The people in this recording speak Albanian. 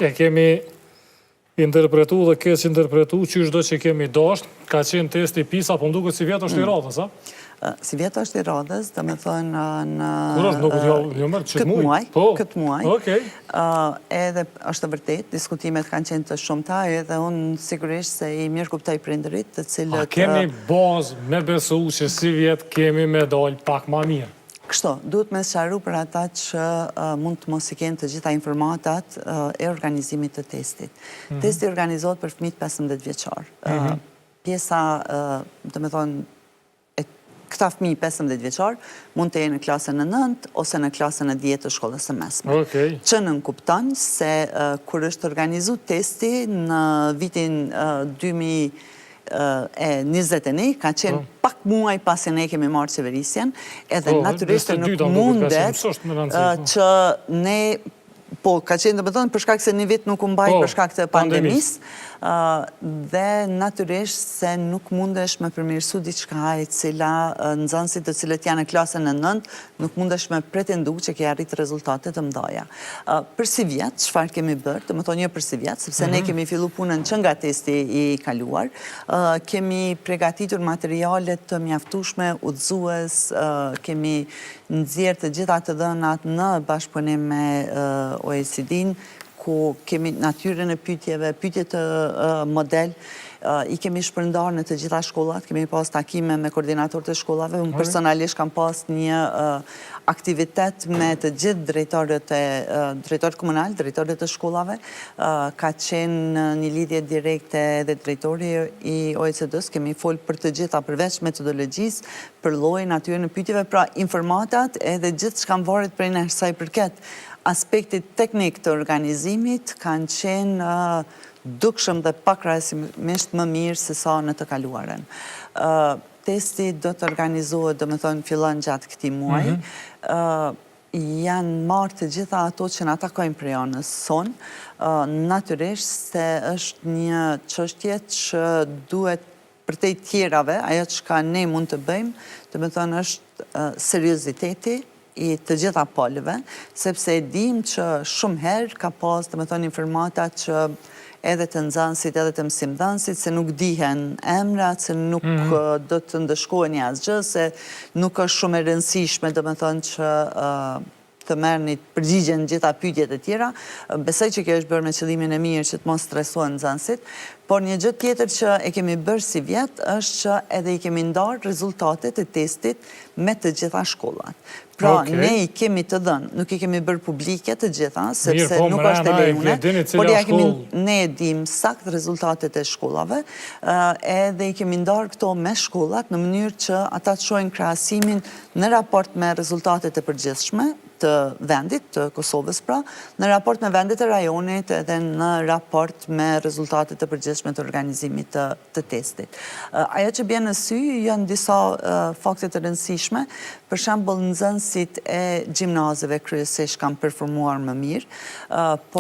e kemi interpretu dhe keq interpretu që çdo që kemi dasht, ka qenë testi PISA, po mduket si vjetë është i radhës, a? Si vjetë është i radhës, dhe me thënë në këtë muaj, edhe është të vërtet, diskutimet kanë qenë të shumëta, edhe unë sigurisht se i mirë kuptoj prindërit të cilët... A kemi bazë me besu që si vjetë kemi me dalë pak ma mirë? Kështu, duhet me sqaru për ata që mund të mos i kenë të gjitha informatat e organizimit të testit. Testi organizohet për fëmijët 15 vjeçar. Pjesa, të me thonë, këta fëmijë 15 vjeçar mund të jenë në klasën e 9 ose në klasën e 10 të shkollës së mesme. Që nënkupton se kur është organizu testi në vitin 2021, ka qenë pak muaj pasi ne kemi marrë qeverisjen, edhe natyrisht nuk mundet që ne, po ka qenë të bëtonë për shkak se një vit nuk u mbaj për shkak të pandemisë, dhe natyrisht se nuk mundesh me përmirësu diçka e cila nxënësit të cilët janë në klasën e 9 nuk mundesh me pretendu që ke arrit rezultate të mëdha. Për si vjet, çfarë kemi bërë, të më thonë jo për si vjet, sepse ne kemi fillu punën që nga testi i kaluar, kemi përgatitur materialet të mjaftueshme, udhëzues, kemi nxjerrë të gjitha të dhënat në bashkëpunim me OECD-n, ku kemi natyrën e pyetjeve, pyetje të model, i kemi shpërndarë në të gjitha shkollat, kemi pas takime me koordinatorët e shkollave, unë personalisht kam pas një aktivitet me të gjithë drejtorët komunal, drejtorët e shkollave, ka qenë një lidhje direkte dhe drejtori i OECD-s, kemi folë për të gjitha përveç metodologjisë, për llojin, natyrën e pyetjeve, pra informatat edhe gjithë çka varet prej në saj përket aspektit teknik të organizimit kanë qenë dukshëm dhe pakrahasimisht më mirë se sa në të kaluaren. Testi do të organizohet, do me thonë, fillon gjatë këtij muaji. Janë marrë të gjitha ato që na takojnë për janës sonë. Natyrisht se është një çështje që duhet për te tjerave, ajo që ne mund të bëjmë, do me thonë është serioziteti i të gjitha polëve, sepse e dim që shumë herë ka pas, të me thonë, informata që edhe të nxënësit, edhe të mësimdhënësit, se nuk dihen emrat, se nuk do të ndëshkohen asgjë, se nuk është shumë e rëndësishme, do me thonë, që të merrni përgjigjen gjitha pyetjet e tjera. Besoj që kjo është bërë me qëllimin e mirë që të mos stresohen nxënësit, por një gjë tjetër që e kemi bërë si vjet është që edhe i kemi ndarë rezultatet e testit me të gjitha shkollat. Pra, ne i kemi të dhënë, nuk i kemi bërë publike të gjitha, sepse nuk është e lejune, por ne e dim sakt rezultatet e shkollave, edhe i kemi ndarë këto me shkollat në mënyrë që ata të shohin krahasimin në raport me rezultatet e përgjithshme të vendit, të Kosovës pra, në raport me vendet e rajonit edhe në raport me rezultatet të përgjithshme të organizimit të testit. Ajo që bjen në sy janë disa fakte të rëndësishme, për shembull nxënësit e gjimnazeve kryesisht kanë performuar më mirë,